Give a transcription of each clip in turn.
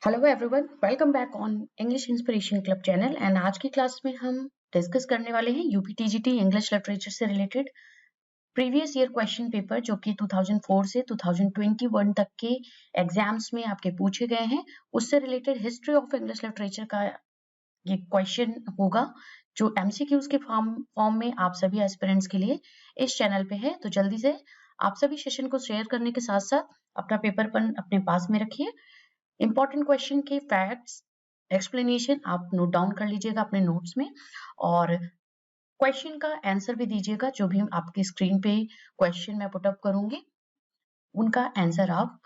Hello everyone, welcome back on English inspiration club channel. And आज की class में हम डिस्कस करने वाले हैं यूपीटीजीटी इंग्लिश लिटरेचर से related previous year question paper जो कि 2004 से 2021 तक के एग्जाम्स में आपके पूछे गए हैं। उससे related history of English literature का ये क्वेश्चन होगा जो एमसीक्यूज के फॉर्म में आप सभी एस्पिरेंट्स के लिए इस चैनल पे है। तो जल्दी से आप सभी सेशन को शेयर करने के साथ साथ अपना पेपर पेन अपने पास में रखिए। इंपॉर्टेंट क्वेश्चन के फैक्ट्स एक्सप्लेनेशन आप नोट डाउन कर लीजिएगा अपने नोट्स में, और क्वेश्चन का आंसर भी दीजिएगा। जो भी आपकी स्क्रीन पे क्वेश्चन मैं पुटअप करूंगी उनका आंसर आप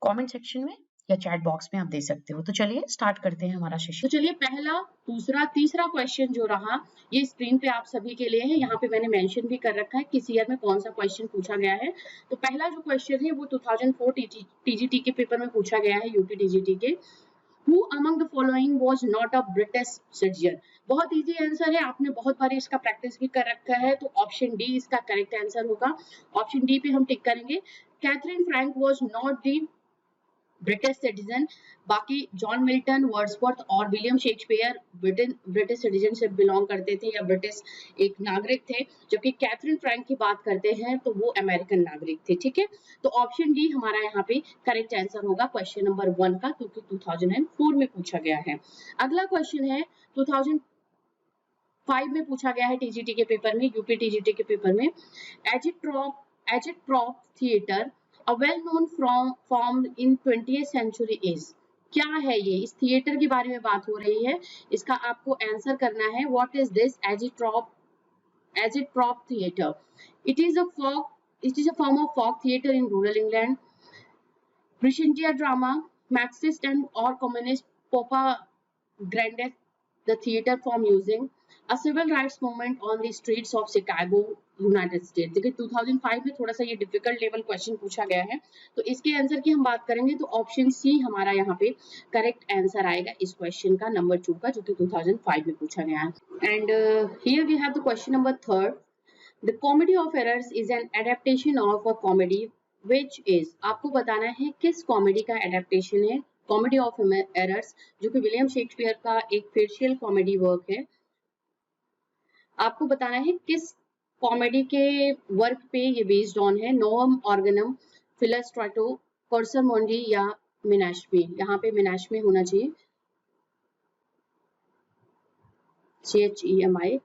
कमेंट सेक्शन में या चैट बॉक्स में आप दे सकते हो। तो चलिए स्टार्ट करते हैं हमारा सेशन। तो चलिए पहला, दूसरा, तीसरा क्वेश्चन जो रहा ये स्क्रीन पे आप सभी के लिए है। यहाँ पे मैंने मेंशन भी कर रखा है किस ईयर में कौन सा क्वेश्चन पूछा गया है। तो पहला जो क्वेश्चन है वो 2004 टीजीटी के पेपर में पूछा गया है, यूपी टीजीटी के। Who among the following was not a British citizen? बहुत इजी आंसर है, आपने बहुत बार इसका प्रैक्टिस भी कर रखा है। तो ऑप्शन डी इसका करेक्ट आंसर होगा। ऑप्शन डी पे हम टिक करेंगे। Catherine Frank was not the British citizen. बाकी जॉन मिल्टन, वर्ड्सवर्थ और William Shakespeare British citizenship belong करते थे या ब्रिटिश एक नागरिक थे, जबकि कैथरीन फ्रैंक की बात करते हैं तो वो अमेरिकन नागरिक थे। ठीक है, तो ऑप्शन डी हमारा यहाँ पे करेक्ट आंसर होगा क्वेश्चन नंबर 1 का, क्योंकि 2004 में पूछा गया है। अगला क्वेश्चन है 2005 में पूछा गया है टीजीटी के पेपर में, यूपी टीजीटी के पेपर में। एजिटप्रॉप theatre, a well-known form in 20th century is, क्या है ये? इस थिएटर के बारे में बात हो रही है, इसका आपको आंसर करना है। What is this agitprop theatre? It is a form of folk theatre in rural England. Crescentia drama, Marxist and or communist propaganda, the theatre form using a civil rights movement on the streets of Chicago, United state. देखिए 2005 में थोड़ा सा ये difficult level question पूछा गया है, तो इसके आंसर की हम बात करेंगे तो ऑप्शन सी हमारा यहाँ पे करेक्ट आंसर आएगा इस क्वेश्चन का, नंबर 2 का, जो कि 2005 में पूछा गया है। And here we have the question number 3। The comedy of errors is an adaptation of a comedy which is, आपको बताना है किस कॉमेडी का एडेप्टेशन है। कॉमेडी ऑफ एरर्स जो कि विलियम शेक्सपियर का एक फिक्शनल कॉमेडी वर्क है। आपको बताना है किस कॉमेडी के वर्क पे ये बेस्ड ऑन है। नोम ऑर्गनम, फिलस्ट्राटो, कर्सर मोंडी या मिनाश्मी। यहाँ पे मिनाश्मी होना चाहिए, CHEMI।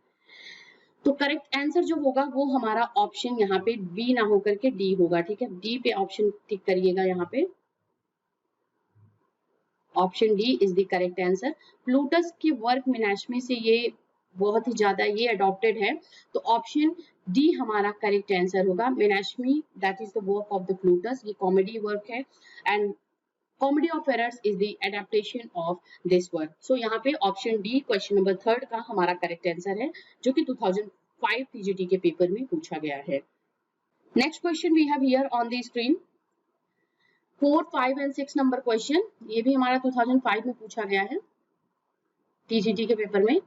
तो करेक्ट आंसर जो होगा वो हमारा ऑप्शन यहाँ पे बी ना होकर के डी होगा। ठीक है, डी पे ऑप्शन टिक करिएगा। यहाँ पे option D is the correct answer. Plautus के वर्क मिनाश्मी से ये बहुत ही ज्यादा ये अडॉप्टेड है, तो ऑप्शन डी हमारा करेक्ट आंसर होगा। Menaechmi that is the work of the Plautus, ये कॉमेडी वर्क है, and comedy of errors is the adaptation of this work. सो यहाँ पे ऑप्शन डी क्वेश्चन नंबर 3 का हमारा करेक्ट आंसर है, जो कि 2005 टीजीटी के पेपर में पूछा गया है। Next question we have here on the screen. 4, 5 and 6 number question, ये भी हमारा 2005 में पूछा गया है टीजीटी के पेपर में।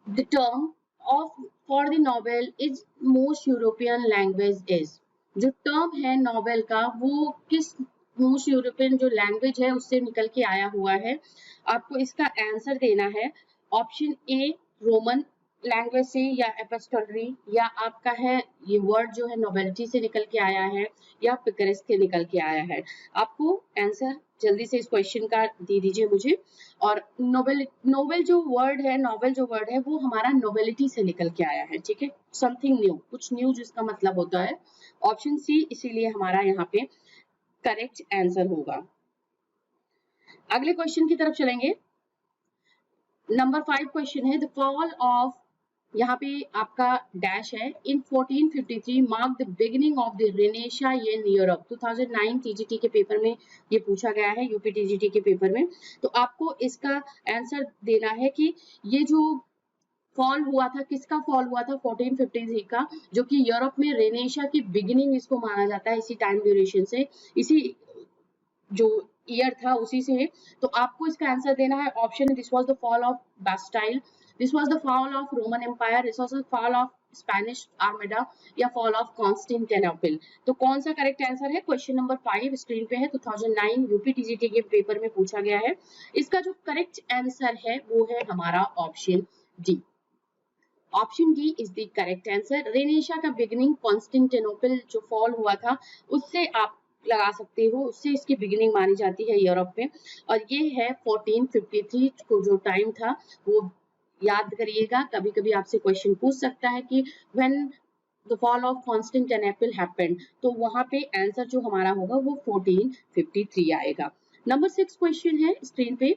The term of for the novel is most European language is, जो टर्म है नॉवेल का वो किस मोस्ट यूरोपियन जो लैंग्वेज है उससे निकल के आया हुआ है। आपको इसका आंसर देना है। ऑप्शन ए रोमन लैंग्वेज से या एपिस्टोलरी, या आपका है ये वर्ड जो है नोवेलिटी से निकल के आया है या पिकरेस्ट से निकल के आया है। आपको आंसर जल्दी से इस क्वेश्चन का दे दीजिए मुझे। और नोवेल जो वर्ड है वो हमारा नोवेलिटी से निकल के आया है। ठीक है, समथिंग न्यू, कुछ न्यू जिसका मतलब होता है। ऑप्शन सी इसीलिए हमारा यहाँ पे करेक्ट आंसर होगा। अगले क्वेश्चन की तरफ चलेंगे। नंबर 5 क्वेश्चन है द फॉल ऑफ, यहाँ पे आपका डैश है, इन 1453 mark the beginning of the renaissance in Europe. 2009 TGT के पेपर में ये पूछा गया है, यूपी टीजीटी के पेपर में। तो आपको इसका आंसर देना है कि ये जो फॉल हुआ था, किसका फॉल हुआ था 1453 का, जो कि यूरोप में रेनेसां की बिगिनिंग इसको माना जाता है, इसी टाइम ड्यूरेशन से, इसी जो ईयर था उसी से। तो आपको इसका आंसर देना है। Option this was the fall of Bastille, this was the fall of Roman Empire, this was the fall of Spanish Armada या फॉल ऑफ कॉन्स्टेंटिनोपल। तो कौन सा करेक्ट आंसर है? क्वेश्चन नंबर 5 स्क्रीन पे है, 2009 यूपीटीजीटी के पेपर में पूछा गया है। इसका जो करेक्ट आंसर है वो है हमारा option D. Option D is the correct answer. Renaissance का बिगिनिंग कॉन्स्टेंटिनोपल जो फॉल हुआ था उससे आप लगा सकते हो, उससे इसकी बिगिनिंग मानी जाती है यूरोप में, और ये है 1453 को जो टाइम था वो याद करिएगा। कभी कभी आपसे क्वेश्चन पूछ सकता है कि when the fall of Constantinople happened, तो वहां पे आंसर जो हमारा होगा वो 1453 आएगा। नंबर 6 क्वेश्चन है स्क्रीन पे,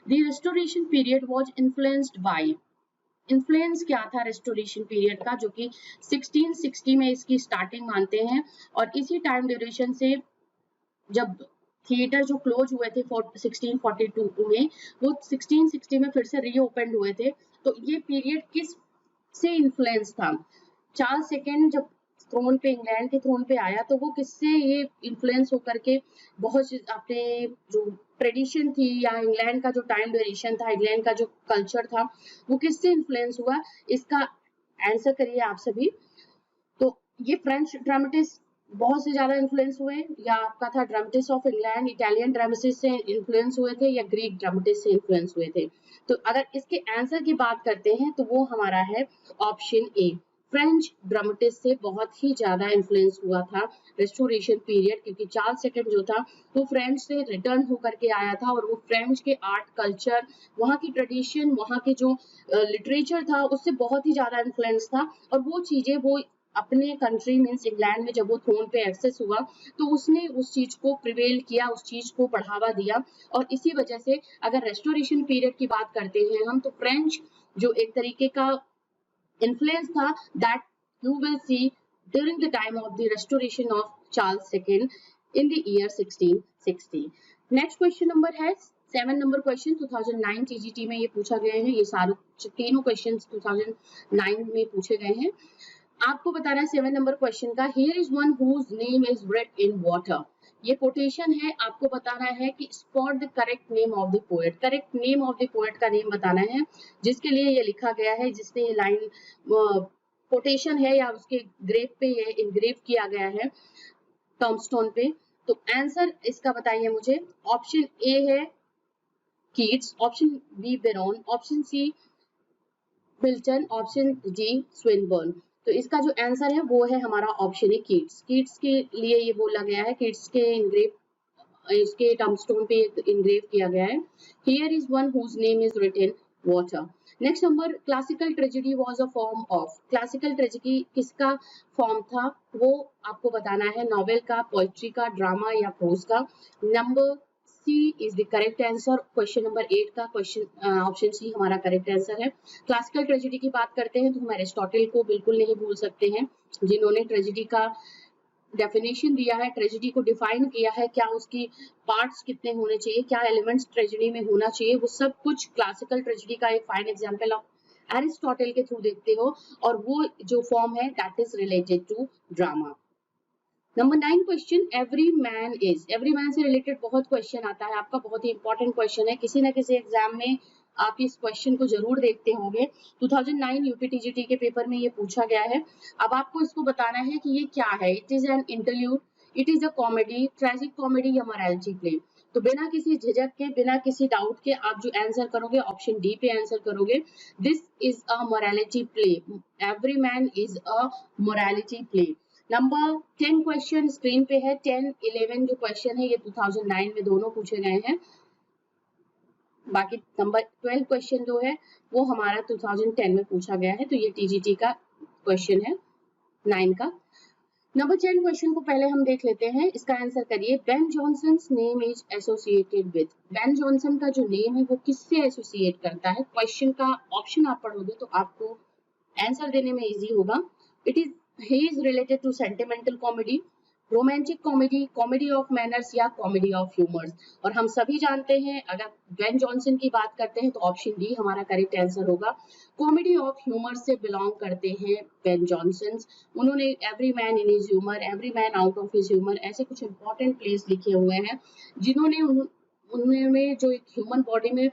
the restoration period was influenced by, influence क्या था रेस्टोरेशन पीरियड का, जो कि 1660 में इसकी स्टार्टिंग मानते हैं, और इसी टाइम ड्यूरेशन से जब थिएटर जो क्लोज हुए थे 1642 में, वो 1660 में फिर से रीओपन हुए थे। तो ये पीरियड किस से इन्फ्लुएंस था? चार्ल्स सेकेंड जब थ्रोन पे, इंग्लैंड के थ्रोन पे आया, तो वो किससे ये इन्फ्लुएंस होकर के बहुत अपने जो ट्रेडिशन थी या इंग्लैंड का जो टाइम ड्यूरेशन था, इंग्लैंड का जो कल्चर था, वो किससे इन्फ्लुएंस हुआ? इसका आंसर करिए आप सभी। तो ये फ्रेंच ड्रामेटिस्ट बहुत से ज्यादा इन्फ्लुएंस हुए, या आपका था dramatist of England, Italian dramatist से इन्फ्लुएंस हुए थे, या ग्रीक ड्रामेटिस्ट से इन्फ्लुएंस हुए थे? तो अगर इसके आंसर की बात करते हैं तो वो हमारा है ऑप्शन ए, फ्रेंच ड्रामेटिस्ट से बहुत ही ज्यादा इन्फ्लुएंस हुआ था रेस्टोरेशन पीरियड, क्योंकि चार्ल्स सेकंड जो था वो फ्रेंच से रिटर्न होकर के आया था, और वो फ्रेंच के आर्ट कल्चर, वहाँ की ट्रेडिशन, वहाँ के जो लिटरेचर था उससे बहुत ही ज्यादा इन्फ्लुएंस था, और वो चीजें वो अपने कंट्री मीन्स इंग्लैंड में जब वो थ्रोन पे एक्सेस हुआ तो उसने उस चीज को प्रिवेल किया, उस चीज को बढ़ावा दिया, और इसी वजह से अगर रेस्टोरेशन पीरियड की बात करते हैं हम, तो फ्रेंच जो एक तरीके का influence था that you will see during the time of the restoration of Charles II in the year 1660. Next question number है 7 नंबर क्वेश्चन, 2009 टीजीटी में ये पूछा गया है। ये सारे तीनों क्वेश्चन 2009 में पूछे गए हैं। आपको बताना है 7 नंबर क्वेश्चन का, here is one whose name is writ in water. ये कोटेशन है, आपको बताना है कि spot the correct name of the poet, correct name of the poet का नेम बताना है जिसके लिए ये लिखा गया है, जिसने ये लाइन कोटेशन है या उसके ग्रेव पे ये इनग्रेव किया गया है टॉमस्टोन पे। तो आंसर इसका बताइए मुझे। ऑप्शन ए है Keats, option B Byron, option C Milton, option D Swinburne. तो इसका जो आंसर है वो है हमारा ऑप्शन है कीट्स। कीट्स के लिए ये बोला गया है, कीट्स के इनग्रेव, इसके टॉमस्टोन पे इनग्रेव किया गया है, here is one whose name is written water. Next number, classical tragedy was a form of, classical tragedy किसका फॉर्म था वो आपको बताना है, नॉवेल का, पोएट्री का, ड्रामा या प्रोज का। Number C is the correct answer. Question number 8 का क्वेश्चन ऑप्शन सी हमारा करेक्ट आंसर है। क्लासिकल ट्रेजेडी की बात करते हैं तो हम एरिस्टोटल को बिल्कुल नहीं भूल सकते हैं, जिन्होंने ट्रेजेडी का डेफिनेशन दिया है, ट्रेजेडी को डिफाइन किया है, क्या उसकी पार्ट्स कितने होने चाहिए, क्या एलिमेंट्स ट्रेजेडी में होना चाहिए, वो सब कुछ क्लासिकल ट्रेजेडी का एक फाइन एग्जांपल ऑफ एरिस्टोटल के थ्रू देखते हो, और वो जो फॉर्म है that is related to drama. Number 9 question, every man is, every man से रिलेटेड बहुत क्वेश्चन आता है आपका, बहुत ही इंपॉर्टेंट क्वेश्चन है, किसी ना किसी एग्जाम में आप इस क्वेश्चन को जरूर देखते होंगे। 2009 यूपीटीजीटी के पेपर में ये पूछा गया है। अब आपको इसको बताना है कि ये क्या है। It is an interlude, it is a comedy, tragic comedy या मोरालिटी प्ले। तो बिना किसी झिझक के, बिना किसी डाउट के आप जो आंसर करोगे ऑप्शन डी पे आंसर करोगे, this is a morality play, every man is a morality play. Number 10 question screen पे है, 10, 11 जो क्वेश्चन है ये 2009 में दोनों पूछे गए हैं। बाकी नंबर 12 क्वेश्चन जो है वो हमारा 2010 में पूछा गया है, तो ये टीजीटी का क्वेश्चन है 9 का। नंबर 10 क्वेश्चन को पहले हम देख लेते हैं, इसका आंसर करिए। Ben Jonson's name is associated with, Ben Jonson का जो नेम है वो किससे एसोसिएट करता है? क्वेश्चन का ऑप्शन आप पढ़ोगे तो आपको आंसर देने में इजी होगा। It is, he is related to sentimental comedy, romantic comedy, comedy of manners या कॉमेडी ऑफ ह्यूमर्स। और हम सभी जानते हैं, अगर बेन जॉनसन की बात करते हैं तो ऑप्शन डी हमारा करेक्ट आंसर होगा। कॉमेडी ऑफ ह्यूमर से बिलोंग करते हैं बेन जॉनसन। उन्होंने every man in his humour, every man out of his humour, ऐसे कुछ इंपॉर्टेंट प्लेस लिखे हुए हैं, जिन्होंने उनमें जो एक ह्यूमन बॉडी में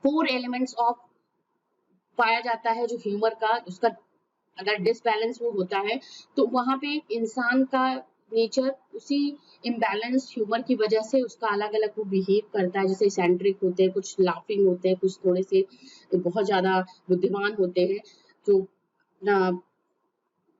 4 एलिमेंट्स ऑफ पाया जाता है, जो ह्यूमर का उसका अगर डिसबैलेंस वो होता है तो वहां पे इंसान का नेचर उसी इम्बैलेंस ह्यूमर की वजह से उसका अलग अलग वो बिहेव करता है। जैसे सेंट्रिक होते हैं, कुछ लाफिंग होते हैं, कुछ थोड़े से बहुत ज्यादा बुद्धिमान होते हैं, जो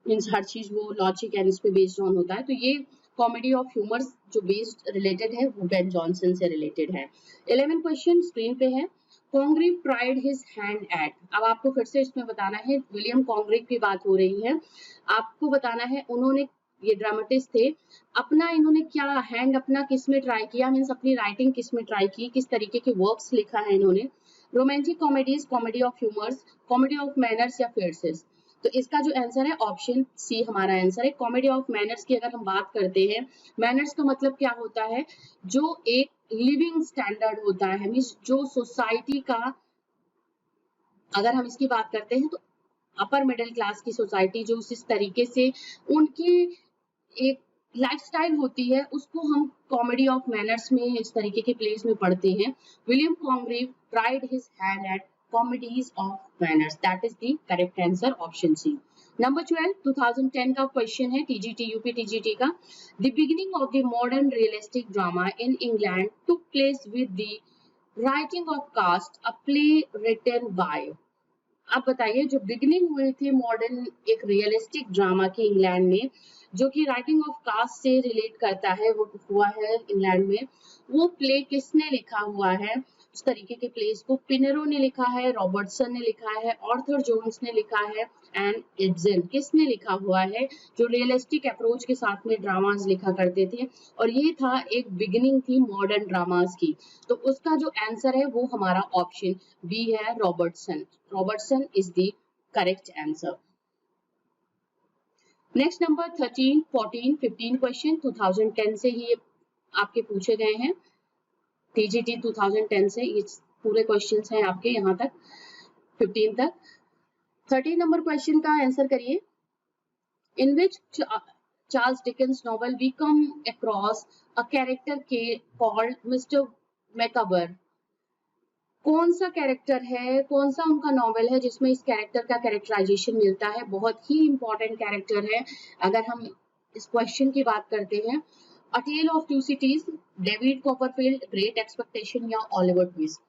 मीन्स हर चीज वो लॉजिक एंड इस पे बेस्ड ऑन होता है। तो ये कॉमेडी ऑफ ह्यूमर जो बेस्ड रिलेटेड है वो बेन जॉनसन से रिलेटेड है। 11 क्वेश्चन स्क्रीन पे है। Congreve tried his hand eight, अब आपको फिर से इसमें बताना है, विलियम कॉन्ग्रीव की बात हो रही है, आपको बताना है उन्होंने, ये ड्रामेटिस्ट थे, अपना इन्होंने क्या हैंड अपना किस में ट्राई किया, मीन्स अपनी राइटिंग किस में ट्राई की, किस तरीके के वर्क्स लिखा है इन्होंने। Romantic comedies, comedy of humours, comedy of manners या फेयर्सेस। तो इसका जो आंसर है ऑप्शन सी हमारा आंसर है। कॉमेडी ऑफ मैनर्स की अगर हम बात करते हैं, मैनर्स का मतलब क्या होता है, जो एक लिविंग स्टैंडर्ड होता है, मीन्स जो सोसाइटी का, अगर हम इसकी बात करते हैं तो अपर मिडिल क्लास की सोसाइटी जो इस तरीके से उनकी एक लाइफस्टाइल होती है, उसको हम कॉमेडी ऑफ मैनर्स में इस तरीके के प्लेस में पढ़ते हैं। William Congreve tried his hand at comedies of manners, that is the correct answer, option C. Number 12 2010 का क्वेश्चन है, टीजीटी यूपी टीजीटी का। The beginning of the modern realistic drama in England took place with the writing of Caste, a play written by. आप बताइए, जो beginning हुई थी modern एक realistic drama की इंग्लैंड में, जो कि राइटिंग ऑफ कास्ट से रिलेट करता है, वो हुआ है इंग्लैंड में, वो प्ले किसने लिखा हुआ है? उस तरीके के प्लेस को पिनेरो ने लिखा है, रॉबर्टसन ने लिखा है, ऑर्थर जोन्स ने लिखा है, एंड इब्सन किसने लिखा हुआ है, जो रियलिस्टिक अप्रोच के साथ में ड्रामास लिखा करते थे, और ये था एक बिगिनिंग थी मॉडर्न ड्रामास की। तो उसका जो आंसर है वो हमारा ऑप्शन बी है, Robertson. Robertson is the correct answer. Next number 13, 14, 15 question 2010 से ही आपके पूछे गए हैं, टीजीटी 2010 से ये पूरे क्वेश्चंस हैं आपके यहाँ तक 15 तक। 13 नंबर क्वेश्चन का आंसर करिए। In which Charles Dickens novel we come across a character के कॉल्ड मिस्टर मैकाबर, कौन सा कैरेक्टर है, कौन सा उनका नॉवेल है जिसमें इस कैरेक्टर का कैरेक्टराइजेशन मिलता है? बहुत ही इंपॉर्टेंट कैरेक्टर है। अगर हम इस क्वेश्चन की बात करते हैं, a tale of two cities, David Copperfield, great expectation या ऑलिवर ट्विस्ट,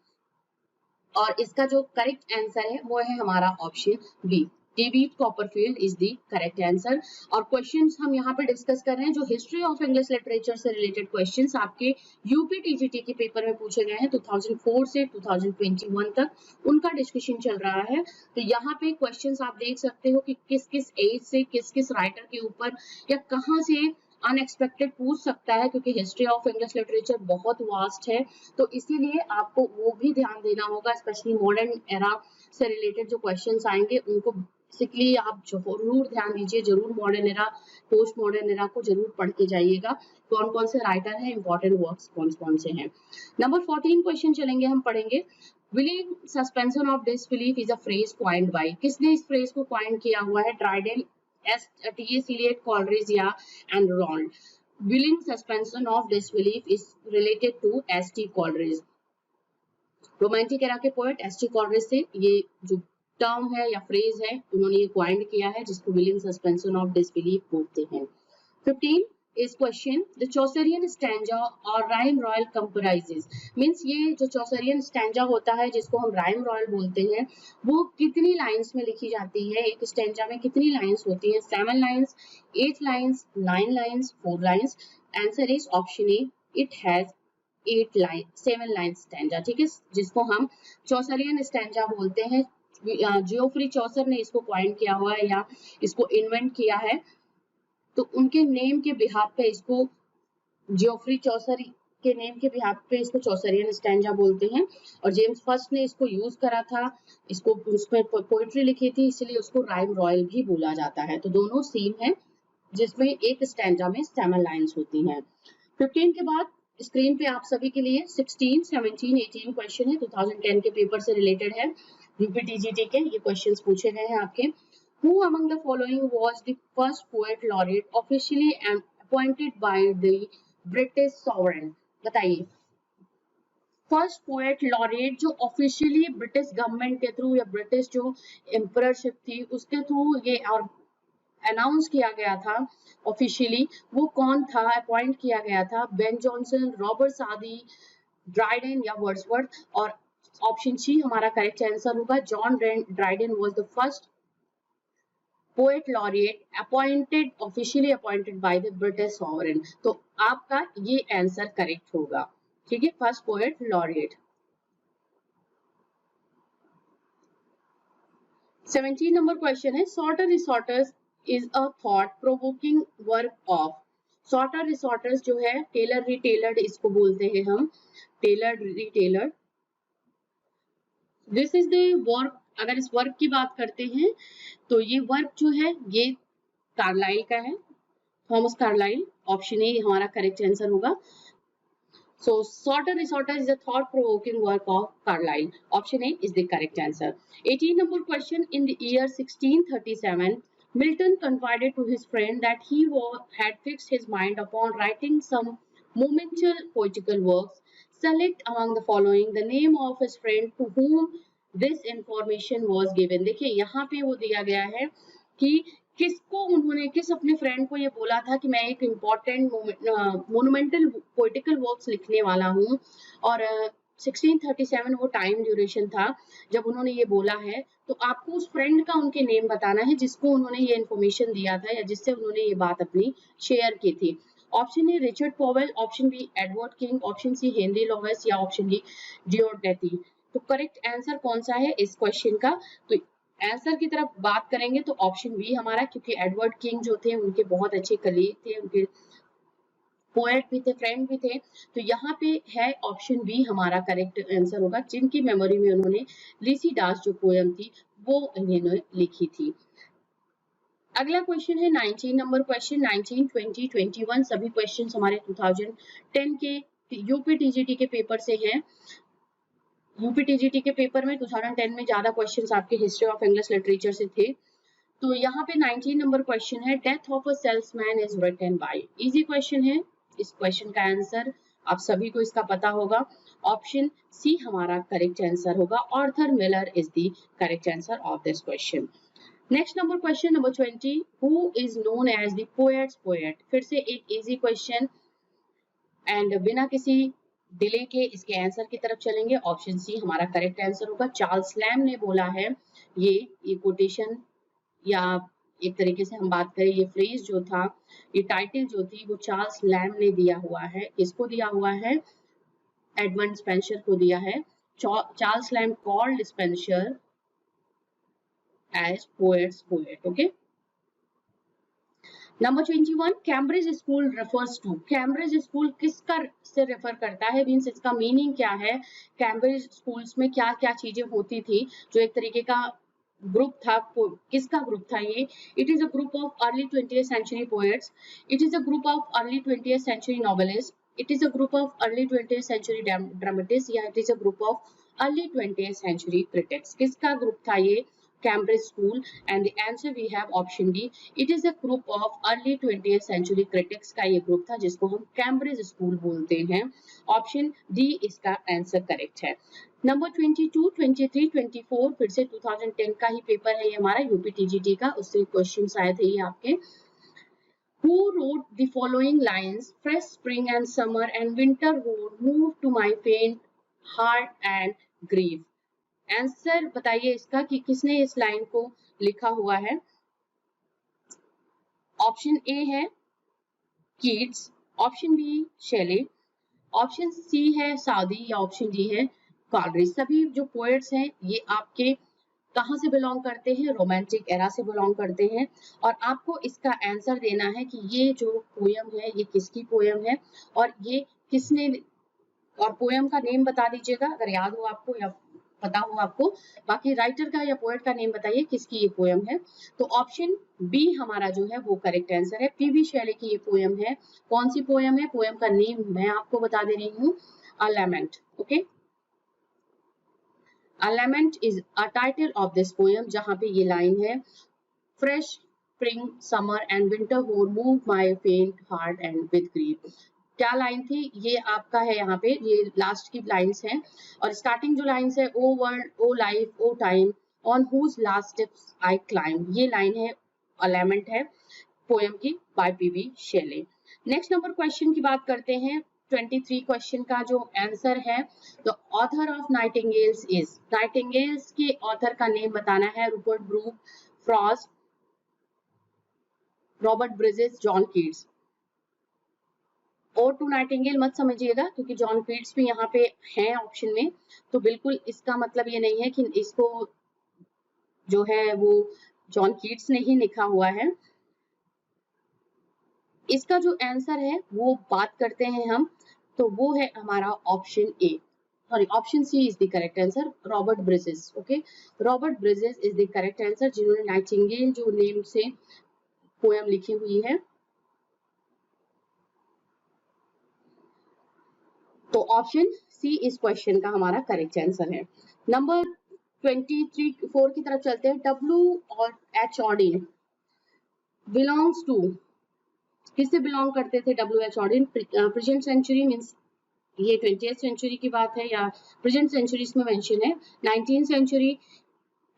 और इसका जो करेक्ट आंसर है वो है हमारा option B, David Copperfield is the correct answer. और क्वेश्चंस हम यहाँ पे डिस्कस कर रहे हैं जो हिस्ट्री ऑफ इंग्लिश लिटरेचर से रिलेटेड क्वेश्चंस आपके यूपी टीजीटी के पेपर में पूछे गए हैं 2004 से 2021 तक, उनका डिस्कशन चल रहा है। तो यहाँ पे क्वेश्चंस आप देख सकते हो कि किस किस एज से किस किस राइटर के ऊपर या कहाँ से अनएक्सपेक्टेड पूछ सकता है, क्योंकि हिस्ट्री ऑफ इंग्लिश लिटरेचर बहुत वास्ट है, तो इसीलिए आपको वो भी ध्यान देना होगा, स्पेशली मॉडर्न एरा से रिलेटेड जो क्वेश्चंस आएंगे उनको बेसिकली आप जरूर ध्यान दीजिए, जरूर modern era, post modern era को जरूर पढ़ के जाइएगा, कौन कौन से राइटर हैं, इंपॉर्टेंट वर्क्स कौन कौन से हैं। नंबर 14 क्वेश्चन चलेंगे, हम पढ़ेंगे। Willing suspension of disbelief is a phrase coined by, किसने इस फ्रेज को कॉइन किया हुआ है? Dryden, T S. इलियट, कॉलरिज या Arnold. Willing suspension of disbelief is related to S T. Coleridge. Romantic era के पोएट एस.टी. कॉलरिज से ये जो टर्म है या फ्रेज है उन्होंने ये क्वाइंड किया है, जिसको विलिंग सस्पेंशन ऑफ डिसबिलीफ बोलते हैं। 15 इस क्वेश्चन, द चौसरियन स्टैंजा और राइम रॉयल कंप्राइजेस, मींस ये जो चौसरियन स्टैंजा होता है जिसको हम राइम रॉयल बोलते हैं, वो कितनी लाइंस में लिखी जाती है? एक स्टैंजा में कितनी लाइंस होती है? 7 lines, 8 lines, 9 lines, 4 lines. Answer is option A, it has 8 line, 7 line stanza, ठीक है, जिसको हम चौसरियन स्टैंजा बोलते हैं। जियोफ्री चौसर ने इसको पॉइंट किया हुआ है या इसको इन्वेंट किया है, तो उनके नेम के बिहाफ पे इसको, जियोफ्री चौसर के नेम के बिहाफ पे इसको चौसरियन स्टैंजा बोलते हैं। और जेम्स फर्स्ट ने इसको यूज करा था, इसको उसमें पोइट्री लिखी थी, इसलिए उसको राइम रॉयल भी बोला जाता है। तो दोनों सेम है, जिसमें एक स्टैंजा में 7 लाइंस होती हैं। 15 के बाद स्क्रीन पे आप सभी के लिए 16, 17, 18 क्वेश्चन है, 2010 के पेपर से रिलेटेड है, यूपीटीजीटी के ये क्वेश्चंस पूछे गए हैं आपके। Who among the following was the first poet laureate officially appointed by the British sovereign? बताइए, फर्स्ट पोएट लॉरेट जो ऑफिशियली ब्रिटिश गवर्नमेंट के थ्रू या ब्रिटिश जो एम्पररशिप थी उसके थ्रू ये अनाउंस किया गया था ऑफिशियली, वो कौन था, अपॉइंट किया गया था? Ben Jonson, Robert Southey, Dryden या वर्ड्सवर्थ? और ऑप्शन सी हमारा करेक्ट आंसर होगा, John Dryden was the first poet laureate appointed, officially appointed by the British sovereign. तो आपका ये आंसर करेक्ट होगा, ठीक है, first poet laureate. 17 number question है, Sartor Resartus is a thought provoking work of. Sartor Resartus जो है tailor retailored इसको बोलते हैं हम, tailored retailored. This is the work, अगर इस वर्क की बात करते हैं तो ये वर्क जो है ये कार्लाइल का है, थॉमस कार्लाइल। ऑप्शन ए हमारा करेक्ट आंसर होगा। So, Sorter Resorter is a thought-provoking work of Carlyle. Option A is the correct answer. 18 number question. In the year 1637, Milton confided to his friend that he had fixed his mind upon writing some monumental poetical works. Select among the following the name of his friend to whom this information was given. देखिए यहाँ पे वो दिया गया है कि किसको उन्होंने, किस अपने फ्रेंड को ये बोला था कि मैं एक इम्पॉर्टेंट मोनुमेंटल पोइटिकल वर्क्स लिखने वाला हूँ। और 1637 वो टाइम ड्यूरेशन था जब उन्होंने ये बोला है, तो आपको उस फ्रेंड का उनके नेम बताना है जिसको उन्होंने ये इन्फॉर्मेशन दिया था या जिससे उन्होंने ये बात अपनी शेयर की थी। Option A Richard Powell, option B Edward King, option C Henry Lawes या ऑप्शन डी डियोडेटी। तो करेक्ट आंसर कौन सा है इस क्वेश्चन का? तो आंसर की तरफ बात करेंगे तो ऑप्शन बी हमारा, क्योंकि एडवर्ड किंग जो थे उनके बहुत अच्छे कलीग थे, उनके पोएट भी थे, फ्रेंड भी थे। तो यहाँ पे है ऑप्शन बी हमारा करेक्ट आंसर होगा, जिनकी मेमोरी में उन्होंने लिसिडास जो पोएम थी वो इन्होंने लिखी थी। अगला क्वेश्चन है 19 नंबर क्वेश्चन। 19, 20, 21 सभी क्वेश्चंस हमारे 2010 के यूपी टीजीटी के पेपर से हैं। यूपी टीजीटी के पेपर में 2010 में ज्यादा क्वेश्चंस आपके हिस्ट्री ऑफ इंग्लिश लिटरेचर से थे। तो यहाँ पे 19 नंबर क्वेश्चन है, Death of a Salesman is written by. Easy question है, इस क्वेश्चन का आंसर आप सभी को इसका पता होगा। ऑप्शन सी हमारा करेक्ट आंसर होगा, Arthur Miller is the correct answer of this question. Next number question number 20, who is known as the poet's poet. फिर से एक इजी क्वेश्चन एंड बिना किसी डिले के इसके आंसर की तरफ चलेंगे। ऑप्शन सी हमारा करेक्ट आंसर होगा, चार्ल्स लैम ने बोला है। ये कोटेशन या एक तरीके से हम बात करें ये फ्रेज जो था, ये टाइटल जो थी वो चार्ल्स लैम ने दिया हुआ है। किसको दिया हुआ है? एडमंड स्पेंसर को दिया है। Charles Lamb called Spenser as poet's poet. Okay, number 21, Cambridge school refers to. Cambridge school किसका से रेफर करता है, मींस इसका मीनिंग क्या है? कैम्ब्रिज स्कूल्स में क्या क्या चीजें होती थी, जो एक तरीके का ग्रुप था, किसका ग्रुप था ये? It is a group of early 20th century poets, it is a group of early 20th century novelist, it is a group of early 20th century dramatist, या it is a group of early 20th century critics. किसका group था ये Cambridge school? And the answer we have option D, it is a group of early 20th century critics का ये group था जिसको हम Cambridge school बोलते हैं। ऑप्शन डी इसका आंसर करेक्ट है। नंबर 22, 23, 24 फिर से 2010 का ही पेपर है ये हमारा यूपी टीजीटी का, उससे क्वेश्चन आए थे ये आपके। Who wrote the following lines? Fresh spring and summer and winter would move to my faint heart and grief. Answer बताइए इसका कि किसने इस लाइन को लिखा हुआ है। ऑप्शन ए है Keats, option B शेले, option C है सादी या ऑप्शन डी है कॉलरिज। सभी जो पोएट्स हैं ये आपके कहाँ से बिलोंग करते हैं? रोमांटिक एरा से बिलोंग करते हैं। और आपको इसका आंसर देना है कि ये जो पोयम है ये किसकी पोयम है और ये किसने, और पोयम का नेम बता दीजिएगा अगर याद हो आपको या पता हो आपको। बाकी राइटर का या पोएट का नेम बताइए किसकी ये पोयम है। तो ऑप्शन बी हमारा जो है वो करेक्ट आंसर है, पीवी शैले की ये पोयम है। कौन सी पोयम है? पोयम का नेम मैं आपको बता दे रही हूँ, a lament. Okay, a lament is a title of this poem, जहां पे ये लाइन है, fresh spring summer and winter hoar move my faint heart and with grief. क्या लाइन थी, ये आपका है यहाँ पे, ये लास्ट की लाइंस हैं, और स्टार्टिंग जो लाइंस है, O world, O life, O time, on whose last steps I climb, ये लाइन है, अलेमेंट है पोएम की by PB Shelley. Next number question की बात करते हैं, 23 क्वेश्चन का जो आंसर है, the author of Nightingales is, Nightingales के ऑथर का नेम बताना है, Rupert Brooke, Frost, Robert Bridges, John Keats. और टू नाइटिंगेल मत समझिएगा, क्योंकि जॉन कीट्स भी यहाँ पे हैं ऑप्शन में, तो बिल्कुल इसका मतलब ये नहीं है कि इसको जो है वो जॉन कीट्स ने ही लिखा हुआ है। इसका जो आंसर है वो बात करते हैं हम, तो वो है हमारा option A, sorry option C is the correct answer, Robert Bridges. Okay, Robert Bridges is the correct answer, जिन्होंने नाइटिंगेल जो नेम से पोएम लिखी हुई है। तो ऑप्शन सी इस क्वेश्चन का हमारा करेक्ट आंसर है। नंबर 4 की तरफ चलते हैं। डब्ल्यू और एच ऑर्डिन बिलोंग्स टू, किससे बिलोंग करते थे W H Auden? Present century means ये 20th सेंचुरी की बात है, या प्रेजेंट सेंचुरी इसमें मेंशन है, 19th सेंचुरी,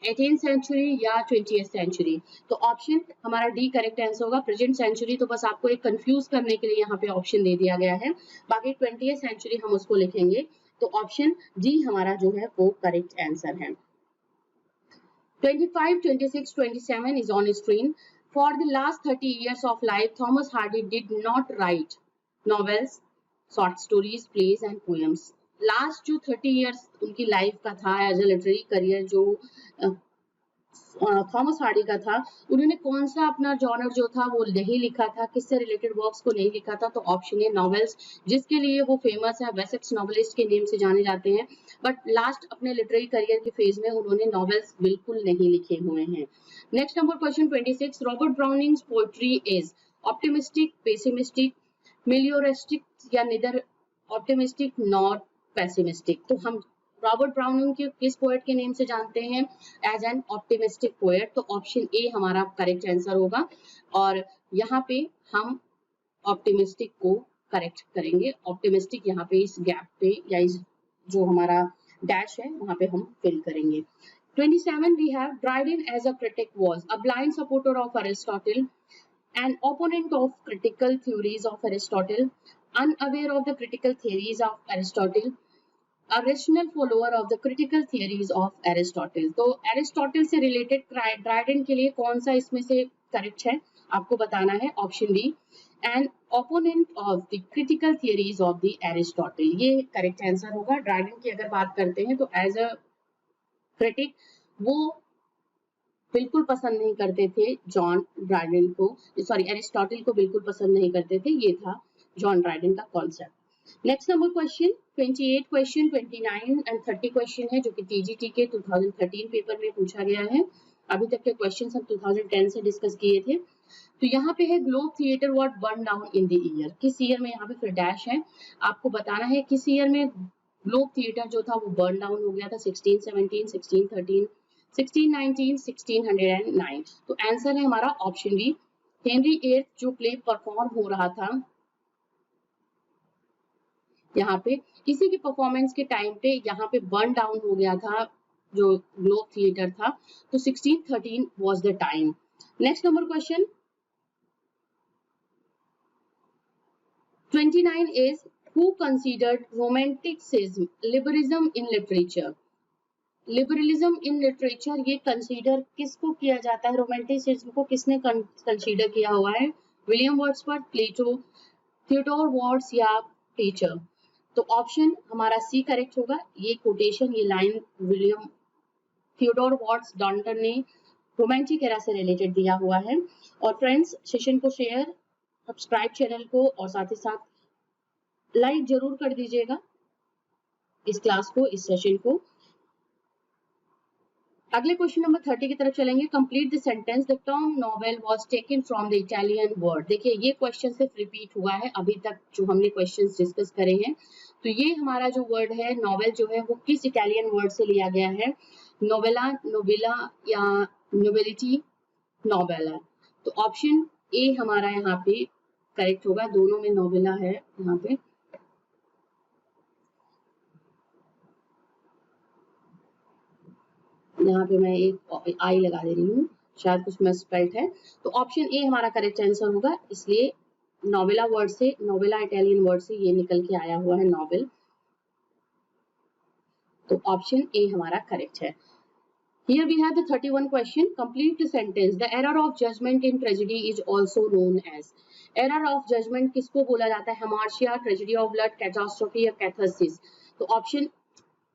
18th सेंचुरी या 20th सेंचुरी। तो ऑप्शन हमारा डी करेक्ट आंसर होगा, प्रेजेंट सेंचुरी। तो बस आपको एक कंफ्यूज करने के लिए यहाँ पे ऑप्शन दे दिया गया है, बाकी 20th सेंचुरी हम उसको लिखेंगे। तो ऑप्शन डी हमारा जो है वो करेक्ट आंसर है। 25, 26, 27 is on screen. For the last 30 years of life, Thomas Hardy did not write novels, short stories, plays and poems. Last जो 30 years उनकी लाइफ का था एज अ लिटरेरी करियर, जो थॉमस हार्डी का था, उन्होंने कौन सा अपना जॉनर जो था वो नहीं लिखा था, किससे रिलेटेड वर्क्स को नहीं लिखा था? तो ऑप्शन है नॉवेल्स, जिसके लिए वो फेमस है, वेसेक्स नॉवेलिस्ट के नेम से जाने जाते हैं, बट लास्ट अपने लिटरेरी करियर के फेज में उन्होंने नॉवेल्स बिल्कुल नहीं लिखे हुए हैं। Next number question 26, Robert Browning's poetry is optimistic, pessimistic, melioristic या निदर ऑप्टिमिस्टिक नॉट पेसिमिस्टिक? तो हम रॉबर्ट ब्राउनिंग के किस पोएट के नेम से जानते हैं? As an optimistic poet. तो ऑप्शन ए हमारा करेक्ट आंसर होगा, और यहाँ पे हम ऑप्टिमिस्टिक को करेक्ट करेंगे। ऑप्टिमिस्टिक यहाँ पे इस गैप पे या इस जो हमारा डैश है वहां पे हम फिल करेंगे। 27 we have Dryden as a critic was a blind supporter of Aristotle, an opponent of critical theories of Aristotle, unaware of the critical theories of Aristotle, a rational follower of the critical theories of Aristotle। तो Aristotle से related Dryden के लिए कौन सा इसमें से correct है आपको बताना है। Option B, an opponent of the critical theories of the Aristotle, ये करेक्ट आंसर होगा। ड्राइडन की अगर बात करते हैं तो एज अ क्रिटिक वो बिल्कुल पसंद नहीं करते थे जॉन ड्राइडन को, सॉरी एरिस्टोटल को बिल्कुल पसंद नहीं करते थे, ये था जॉन ड्राइडन का concept. Next number question 28 question, 29 and 30 question है, जो कि टीजीटी के 2013 पेपर में पूछा गया है। अभी तक के क्वेश्चन हम 2010 से डिस्कस किए थे। तो यहाँ पे है globe theatre what burn down in the year, किस ईयर में? यहाँ पे फिर डैश है, आपको बताना है किस ईयर में ग्लोब थिएटर जो था वो बर्न डाउन हो गया था। 1617, 1613, 1619, 1609। तो आंसर है हमारा ऑप्शन बी, हेनरी VIII जो प्ले परफॉर्म हो रहा था यहाँ पे, इसी के परफॉर्मेंस के टाइम पे यहाँ पे बर्न डाउन हो गया था जो ग्लोब थिएटर था। तो 1613 was the time. Next number question 29 is who considered romanticism liberalism in literature? Liberalism in literature ये कंसीडर किसको किया जाता है? रोमांटिसिज्म को किसने कंसीडर किया हुआ है? विलियम वर्ड्सवर्थ, प्लेटो, थियोडोर वॉर्ड्स या टीचर? तो ऑप्शन हमारा सी करेक्ट होगा। ये कोटेशन, ये लाइन विलियम थियोडोर वॉर्ड्स डॉन्टन ने रोमांटिक एरा से रिलेटेड दिया हुआ है। और फ्रेंड्स, सेशन को शेयर, सब्सक्राइब चैनल को, और साथ ही साथ लाइक जरूर कर दीजिएगा इस क्लास को, इस सेशन को। अगले क्वेश्चन नंबर 30 की तरफ चलेंगे। Complete the sentence, the term novel was taken from the Italian word. देखिए ये क्वेश्चन सिर्फ रिपीट हुआ है अभी तक जो हमने क्वेश्चंस डिस्कस करे हैं। तो ये हमारा जो वर्ड है नॉवेल जो है वो किस इटालियन वर्ड से लिया गया है? नोवेला, नोबिला या नोबिलिटी, नोवेला? तो ऑप्शन ए हमारा यहाँ पे करेक्ट होगा, दोनों में नोवेला है यहाँ पे। यहाँ पे मैं एक आई लगा दे रही हूँ, शायद कुछ मिसस्पेल्ड है। तो ऑप्शन ए हमारा करेक्ट आंसर होगा, इसलिए नोवेला वर्ड से, नोवेला इटालियन वर्ड से ये निकल के आया हुआ है नोवेल। तो ऑप्शन ए हमारा करेक्ट है। Here we have the 31 question. Complete the sentence. The error of judgment in tragedy is also known as. Error of judgment किसको बोला जाता है? Hamartia, tragedy of blood, catastrophe या catharsis. तो option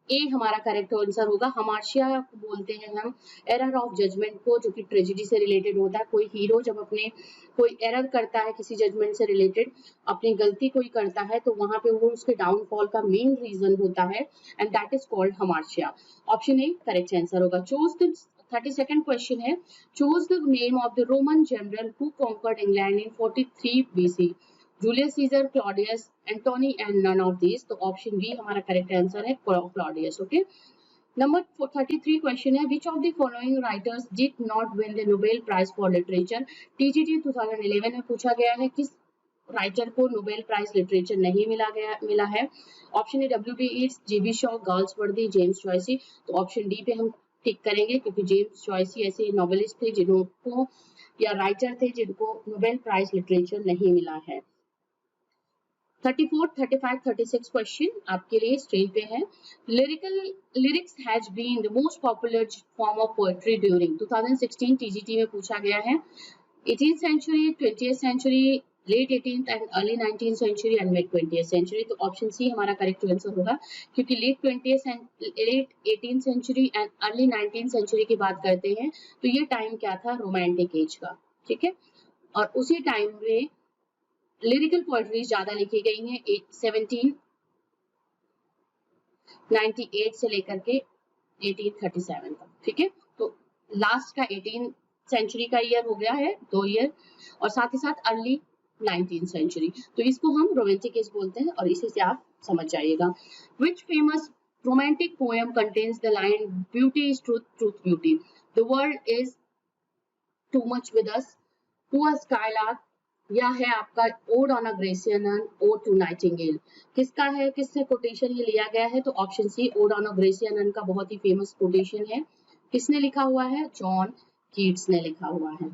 A हमारा correct answer होगा। हमार्शिया बोलते हैं हम एरर ऑफ जजमेंट को, जो कि ट्रेजेडी से रिलेटेड होता है। कोई हीरो जब अपने कोई एरर करता है किसी जजमेंट से रिलेटेड, अपनी गलती कोई करता है, तो वहां पे वो उसके डाउनफॉल का मेन रीजन होता है, and that is called hamartia. Option A correct answer होगा। चूज द 32nd क्वेश्चन है, choose the name of the Roman general who conquered England in 43 BC। Julius Caesar, Claudius, Antony and none of this. तो option B हमारा correct answer है, Claudius. Okay, number 33 question है, which of the following writers did not win the Nobel prize for literature. TGT 2011 में पूछा गया है, किस writer को नोबेल प्राइज लिटरेचर नहीं मिला है। Option A W.B. Yeats, G.B. Shaw, Galsworthy, James Joyce. तो ऑप्शन डी पे हम टिक करेंगे, क्योंकि जेम्स जॉयसी ऐसे नोवेलिस्ट थे जिनको, या राइटर थे जिनको नोबेल प्राइज लिटरेचर नहीं मिला है। 34, 35, 36 क्वेश्चन आपके लिए स्क्रीन पे है। Lyrics has been the most popular form of poetry during 2016 TGT में पूछा गया है। 18th century, 20th century, late 18th and early 19th century and mid 20th century. तो ऑप्शन सी हमारा करेक्ट आंसर होगा, क्योंकि late 18th century and early 19th century की बात करते हैं तो ये टाइम क्या था, रोमांटिक एज का, ठीक है। और उसी टाइम में लिरिकल पोएट्री ज्यादा लिखी गई हैं 1798 से लेकर के 1837 तक, ठीक है। तो लास्ट का 18th सेंचुरी का ईयर हो गया है, 2 ईयर, और साथ ही साथ अर्ली 19th सेंचुरी। तो इसको हम रोमांटिक एज बोलते हैं, और इसी से आप समझ जाइएगा। Which famous romantic poem contains the line beauty is truth, truth beauty, the world is too much with us, to a skylark, या है आपका ode on a Grecian, ode to nightingale. किसका है, किससे कोटेशन ये लिया गया है? तो option C ode on a Grecian का बहुत ही फेमस कोटेशन है। किसने लिखा हुआ है? जॉन कीट्स ने लिखा हुआ है।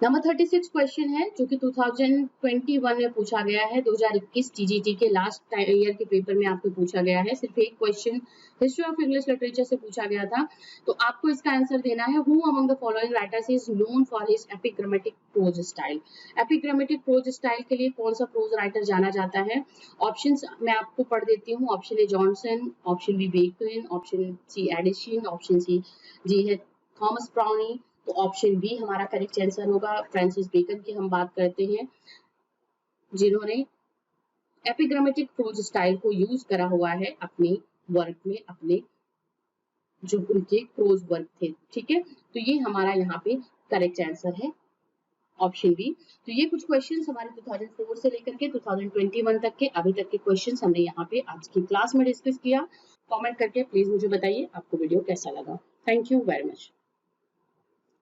नंबर 36 क्वेश्चन है, जो कि 2021 में पूछा गया है, 2021 टीजीटी के लास्ट ईयर के पेपर में आपको पूछा गया है। सिर्फ एक question history of English literature से पूछा गया था। तो आपको इसका आंसर देना है, who among the following writers is known for his epigrammatic prose style. Epigrammatic prose style के लिए कौन सा प्रोज राइटर जाना जाता है? ऑप्शंस मैं आपको पढ़ देती हूँ। Option A Johnson, option B Bacon, option C Addison, option C जी है थॉमस ब्राउनी। तो ऑप्शन बी हमारा करेक्ट आंसर होगा। फ्रांसिस बेकन की हम बात करते हैं, जिन्होंने एपिग्रामेटिक प्रोज स्टाइल को यूज करा हुआ है अपने वर्क में, अपने जो उनके प्रोज वर्क थे, ठीक है। तो ये हमारा यहाँ पे करेक्ट आंसर है, ऑप्शन बी। तो ये कुछ क्वेश्चंस हमारे 2004 से लेकर के 2021 तक के अभी तक के क्वेश्चंस हमने यहाँ पे आज की क्लास में डिस्कस किया। कमेंट करके प्लीज मुझे बताइए आपको वीडियो कैसा लगा। Thank you very much.